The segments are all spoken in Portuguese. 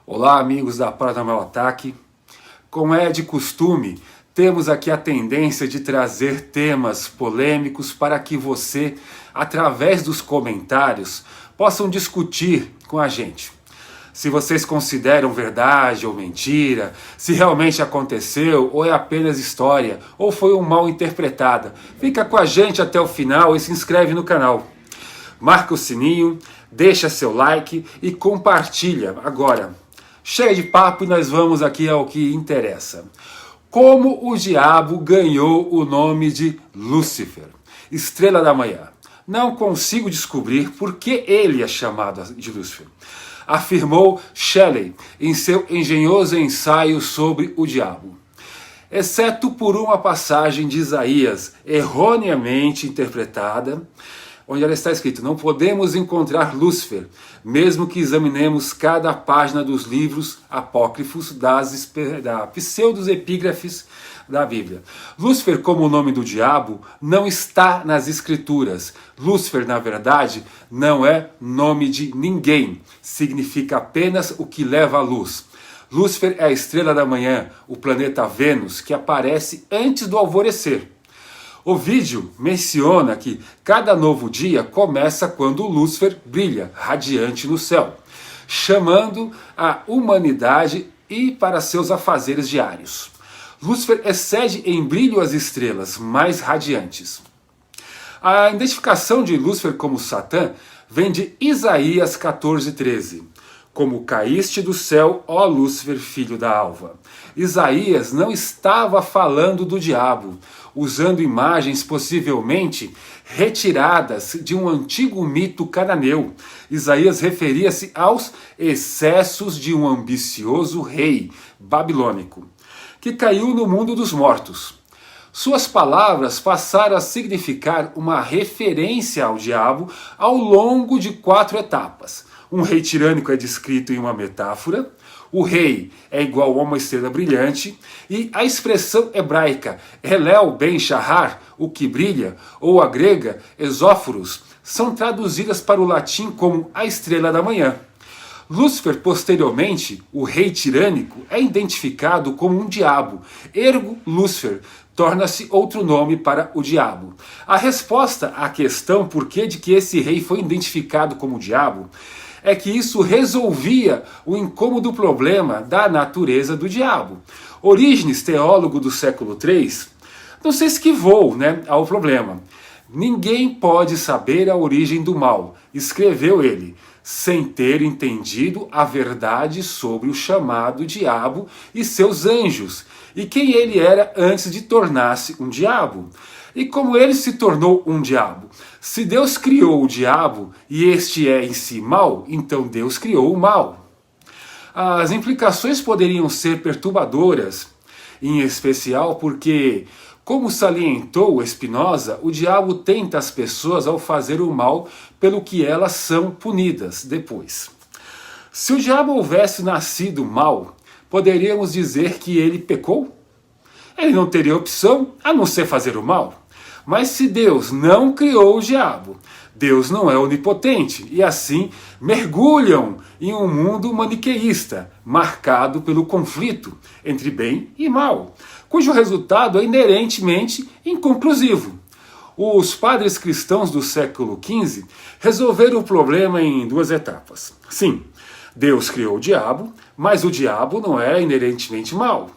Olá, amigos da Paranormal Ataque. Como é de costume, temos aqui a tendência de trazer temas polêmicos para que você, através dos comentários, possam discutir com a gente. Se vocês consideram verdade ou mentira, se realmente aconteceu ou é apenas história, ou foi um mal interpretada, fica com a gente até o final e se inscreve no canal. Marca o sininho, deixa seu like e compartilha. Agora, chega de papo e nós vamos aqui ao que interessa. Como o diabo ganhou o nome de Lúcifer, estrela da manhã? Não consigo descobrir por que ele é chamado de Lúcifer, afirmou Shelley em seu engenhoso ensaio sobre o diabo. Exceto por uma passagem de Isaías erroneamente interpretada, onde ela está escrito: não podemos encontrar Lúcifer, mesmo que examinemos cada página dos livros apócrifos da pseudos-epígrafes da Bíblia. Lúcifer, como o nome do diabo, não está nas escrituras. Lúcifer, na verdade, não é nome de ninguém. Significa apenas o que leva à luz. Lúcifer é a estrela da manhã, o planeta Vênus, que aparece antes do alvorecer. Ovídio menciona que cada novo dia começa quando Lúcifer brilha, radiante no céu, chamando a humanidade e para seus afazeres diários. Lúcifer excede em brilho as estrelas mais radiantes. A identificação de Lúcifer como Satã vem de Isaías 14:13. Como caíste do céu, ó Lúcifer, filho da alva. Isaías não estava falando do diabo, usando imagens possivelmente retiradas de um antigo mito cananeu. Isaías referia-se aos excessos de um ambicioso rei babilônico, que caiu no mundo dos mortos. Suas palavras passaram a significar uma referência ao diabo ao longo de 4 etapas. Um rei tirânico é descrito em uma metáfora, o rei é igual a uma estrela brilhante, e a expressão hebraica Helel ben Shahar, o que brilha, ou a grega Exóforos, são traduzidas para o latim como a estrela da manhã. Lúcifer, posteriormente, o rei tirânico, é identificado como um diabo. Ergo Lúcifer torna-se outro nome para o diabo. A resposta à questão por que esse rei foi identificado como diabo é que isso resolvia o incômodo problema da natureza do diabo. Orígenes, teólogo do século III, não se esquivou, ao problema. Ninguém pode saber a origem do mal, escreveu ele, sem ter entendido a verdade sobre o chamado diabo e seus anjos, e quem ele era antes de tornar-se um diabo. E como ele se tornou um diabo? Se Deus criou o diabo e este é em si mal, então Deus criou o mal. As implicações poderiam ser perturbadoras, em especial porque, como salientou Spinoza, o diabo tenta as pessoas ao fazer o mal pelo que elas são punidas depois. Se o diabo houvesse nascido mal, poderíamos dizer que ele pecou? Ele não teria opção a não ser fazer o mal. Mas se Deus não criou o diabo, Deus não é onipotente, e assim mergulham em um mundo maniqueísta, marcado pelo conflito entre bem e mal, cujo resultado é inerentemente inconclusivo. Os padres cristãos do século XV resolveram o problema em 2 etapas. Sim, Deus criou o diabo, mas o diabo não é inerentemente mal.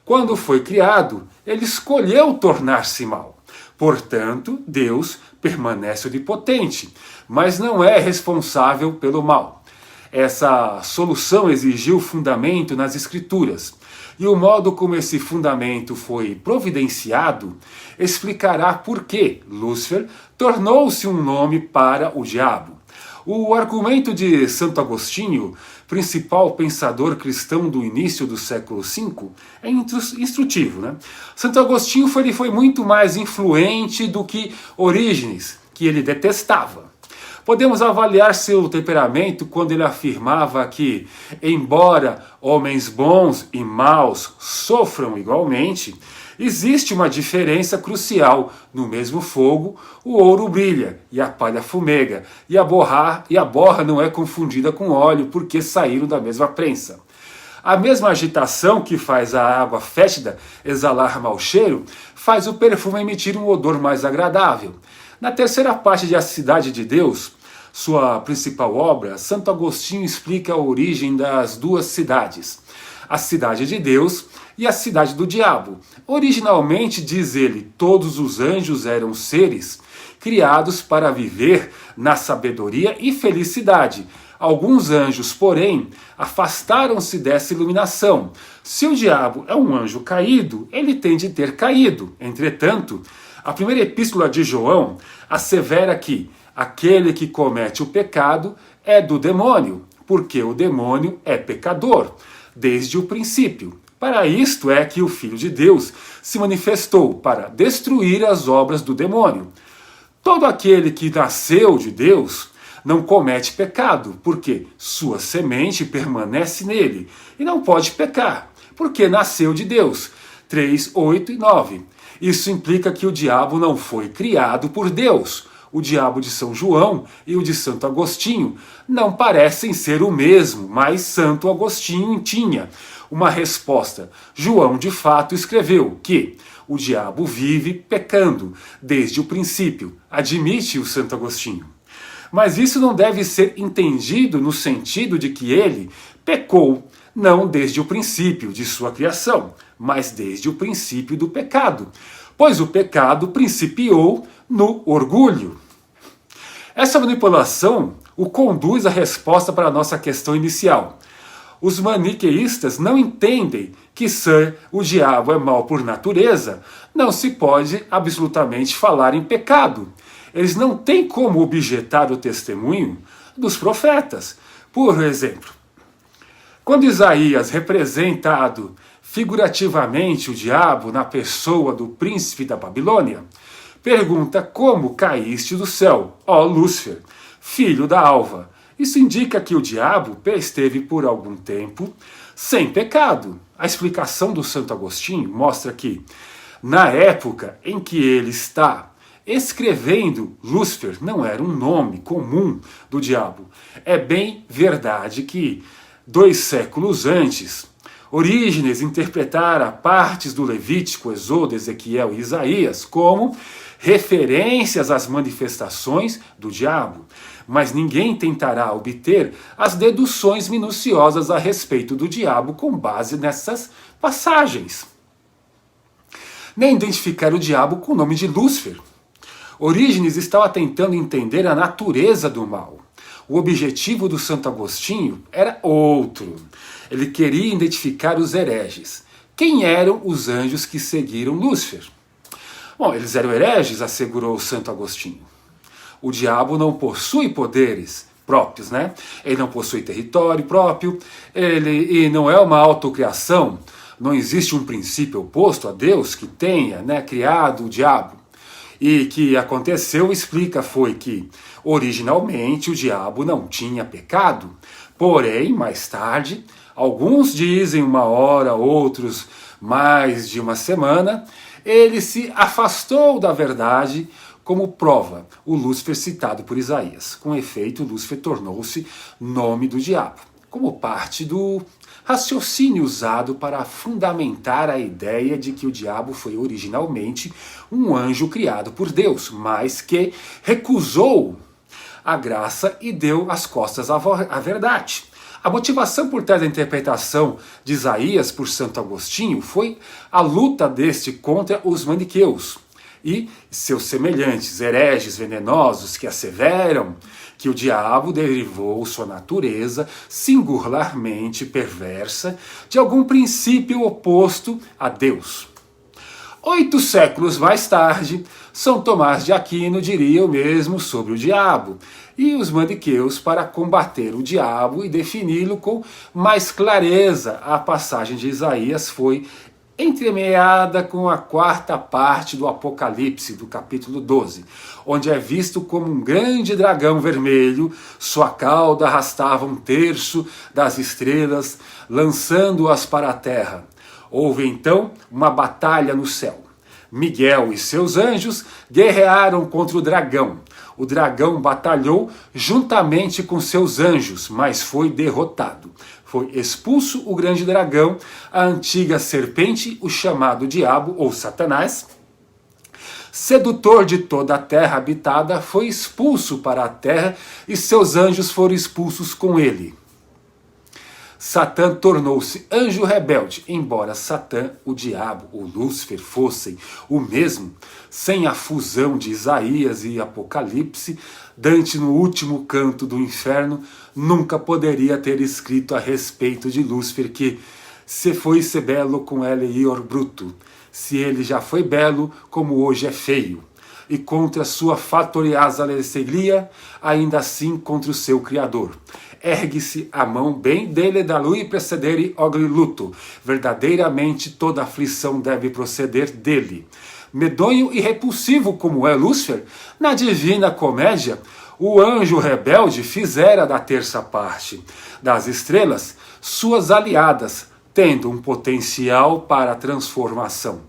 Quando foi criado, ele escolheu tornar-se mal. Portanto, Deus permanece onipotente, mas não é responsável pelo mal. Essa solução exigiu fundamento nas Escrituras, e o modo como esse fundamento foi providenciado explicará por que Lúcifer tornou-se um nome para o diabo. O argumento de Santo Agostinho, principal pensador cristão do início do século V, é instrutivo. Santo Agostinho foi muito mais influente do que Orígenes, que ele detestava. Podemos avaliar seu temperamento quando ele afirmava que, embora homens bons e maus sofram igualmente, existe uma diferença crucial. No mesmo fogo, o ouro brilha e a palha fumega, e a borra não é confundida com óleo, porque saíram da mesma prensa. A mesma agitação que faz a água fétida exalar mau cheiro, faz o perfume emitir um odor mais agradável. Na terceira parte de A Cidade de Deus, sua principal obra, Santo Agostinho explica a origem das duas cidades, a cidade de Deus e a cidade do diabo. Originalmente, diz ele, todos os anjos eram seres criados para viver na sabedoria e felicidade. Alguns anjos, porém, afastaram-se dessa iluminação. Se o diabo é um anjo caído, ele tem de ter caído. Entretanto, a primeira epístola de João assevera que aquele que comete o pecado é do demônio, porque o demônio é pecador, desde o princípio. Para isto é que o Filho de Deus se manifestou, para destruir as obras do demônio. Todo aquele que nasceu de Deus não comete pecado, porque sua semente permanece nele, e não pode pecar, porque nasceu de Deus. 3, 8 e 9. Isso implica que o diabo não foi criado por Deus. O diabo de São João e o de Santo Agostinho não parecem ser o mesmo, mas Santo Agostinho tinha uma resposta. João, de fato, escreveu que o diabo vive pecando desde o princípio. Admite o Santo Agostinho. Mas isso não deve ser entendido no sentido de que ele pecou, não desde o princípio de sua criação, mas desde o princípio do pecado, pois o pecado principiou no orgulho. Essa manipulação o conduz à resposta para a nossa questão inicial. Os maniqueístas não entendem que se o diabo é mau por natureza, não se pode absolutamente falar em pecado. Eles não têm como objetar o testemunho dos profetas. Por exemplo, quando Isaías, representado figurativamente o diabo na pessoa do príncipe da Babilônia, pergunta como caíste do céu, ó Lúcifer, filho da alva. Isso indica que o diabo esteve por algum tempo sem pecado. A explicação do Santo Agostinho mostra que, na época em que ele está escrevendo, Lúcifer não era um nome comum do diabo. É bem verdade que 2 séculos antes, Orígenes interpretara partes do Levítico, Êxodo, Ezequiel e Isaías como referências às manifestações do diabo. Mas ninguém tentará obter as deduções minuciosas a respeito do diabo com base nessas passagens. Nem identificar o diabo com o nome de Lúcifer. Orígenes estava tentando entender a natureza do mal. O objetivo do Santo Agostinho era outro. Ele queria identificar os hereges. Quem eram os anjos que seguiram Lúcifer? Bom, eles eram hereges, assegurou o Santo Agostinho. O diabo não possui poderes próprios, né? Ele não possui território próprio, e não é uma autocriação. Não existe um princípio oposto a Deus que tenha, né, criado o diabo. E que aconteceu, explica, foi que originalmente o diabo não tinha pecado, porém, mais tarde, alguns dizem 1 hora, outros mais de 1 semana, ele se afastou da verdade, como prova o Lúcifer citado por Isaías. Com efeito, Lúcifer tornou-se nome do diabo, como parte do raciocínio usado para fundamentar a ideia de que o diabo foi originalmente um anjo criado por Deus, mas que recusou a graça e deu as costas à verdade. A motivação por trás da interpretação de Isaías por Santo Agostinho foi a luta deste contra os maniqueus e seus semelhantes, hereges venenosos que asseveram que o diabo derivou sua natureza singularmente perversa de algum princípio oposto a Deus. 8 séculos mais tarde, São Tomás de Aquino diria o mesmo sobre o diabo, e os maniqueus, para combater o diabo e defini-lo com mais clareza, a passagem de Isaías foi entremeada com a 4ª parte do Apocalipse, do capítulo 12, onde é visto como um grande dragão vermelho, sua cauda arrastava 1/3 das estrelas, lançando-as para a terra. Houve então uma batalha no céu. Miguel e seus anjos guerrearam contra o dragão. O dragão batalhou juntamente com seus anjos, mas foi derrotado. Foi expulso o grande dragão, a antiga serpente, o chamado diabo ou Satanás, sedutor de toda a terra habitada, foi expulso para a terra e seus anjos foram expulsos com ele. Satã tornou-se anjo rebelde, embora Satã, o diabo, o Lúcifer fossem o mesmo, sem a fusão de Isaías e Apocalipse, Dante no último canto do inferno nunca poderia ter escrito a respeito de Lúcifer que se fosse belo com ele ior bruto, se ele já foi belo como hoje é feio, e contra sua fatoriasa alegria, ainda assim contra o seu Criador. Ergue-se a mão bem dele da lui precedere ogni luto. Verdadeiramente toda aflição deve proceder dele. Medonho e repulsivo como é Lúcifer, na Divina Comédia, o anjo rebelde fizera da terça parte das estrelas suas aliadas, tendo um potencial para a transformação.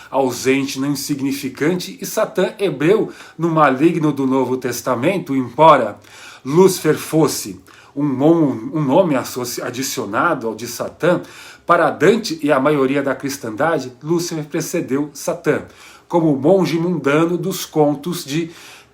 Ausente no insignificante e Satã hebreu no maligno do Novo Testamento, embora Lúcifer fosse um nome adicionado ao de Satã, para Dante e a maioria da cristandade, Lúcifer precedeu Satã, como o monge mundano dos contos de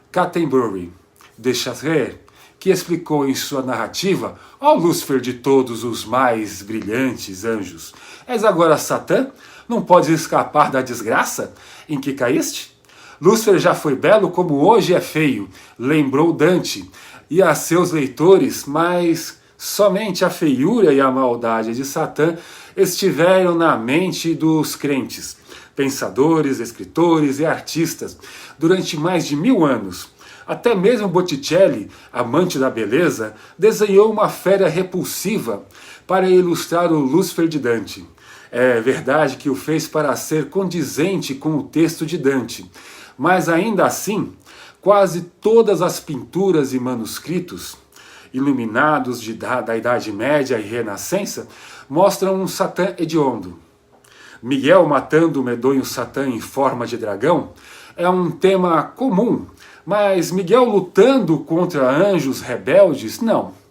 Canterbury, de Chasserais, que explicou em sua narrativa: ó Lúcifer de todos os mais brilhantes anjos, és agora Satã? Não podes escapar da desgraça em que caíste? Lúcifer já foi belo como hoje é feio, lembrou Dante e a seus leitores, mas somente a feiura e a maldade de Satã estiveram na mente dos crentes, pensadores, escritores e artistas durante mais de 1000 anos. Até mesmo Botticelli, amante da beleza, desenhou uma fera repulsiva para ilustrar o Lúcifer de Dante. É verdade que o fez para ser condizente com o texto de Dante, mas ainda assim, quase todas as pinturas e manuscritos iluminados da Idade Média e Renascença mostram um Satã hediondo. Miguel matando o medonho Satã em forma de dragão é um tema comum, mas Miguel lutando contra anjos rebeldes, não.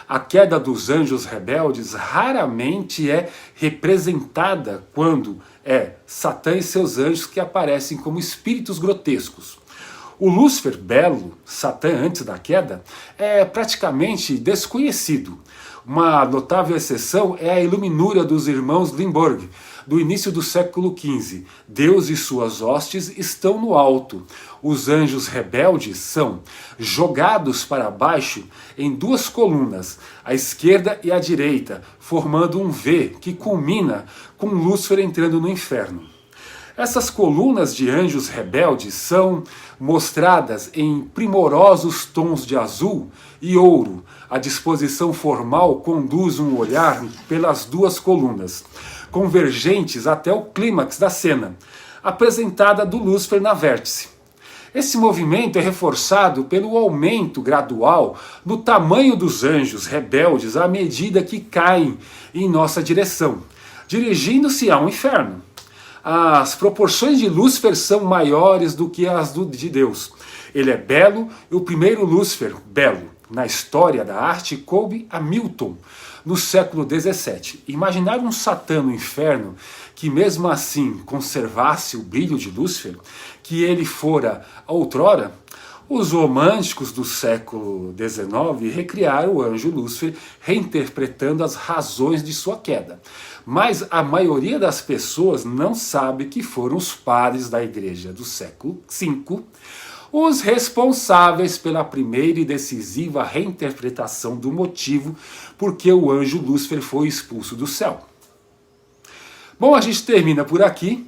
A queda dos anjos rebeldes raramente é representada quando é Satã e seus anjos que aparecem como espíritos grotescos. O Lúcifer belo, Satã antes da queda, é praticamente desconhecido. Uma notável exceção é a iluminura dos irmãos Limburg, do início do século XV. Deus e suas hostes estão no alto. Os anjos rebeldes são jogados para baixo em 2 colunas, à esquerda e à direita, formando um V que culmina com Lúcifer entrando no inferno. Essas colunas de anjos rebeldes são mostradas em primorosos tons de azul e ouro. A disposição formal conduz um olhar pelas 2 colunas, convergentes até o clímax da cena, apresentada do Lúcifer na vértice. Esse movimento é reforçado pelo aumento gradual no tamanho dos anjos rebeldes à medida que caem em nossa direção, dirigindo-se ao inferno. As proporções de Lúcifer são maiores do que as de Deus. Ele é belo e o primeiro Lúcifer, belo, na história da arte, coube a Milton, no século XVII. Imaginar um Satã no inferno que mesmo assim conservasse o brilho de Lúcifer, que ele fora outrora. Os românticos do século XIX recriaram o anjo Lúcifer, reinterpretando as razões de sua queda. Mas a maioria das pessoas não sabe que foram os padres da igreja do século V os responsáveis pela primeira e decisiva reinterpretação do motivo por que o anjo Lúcifer foi expulso do céu. Bom, a gente termina por aqui.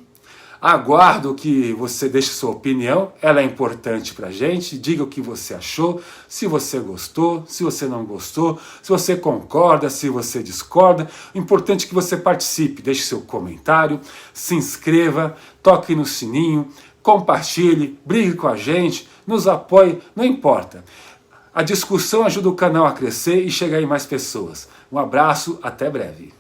Aguardo que você deixe sua opinião, ela é importante pra gente. Diga o que você achou, se você gostou, se você não gostou, se você concorda, se você discorda. O importante é que você participe, deixe seu comentário, se inscreva, toque no sininho, compartilhe, brigue com a gente, nos apoie, não importa. A discussão ajuda o canal a crescer e chegar em mais pessoas. Um abraço, até breve.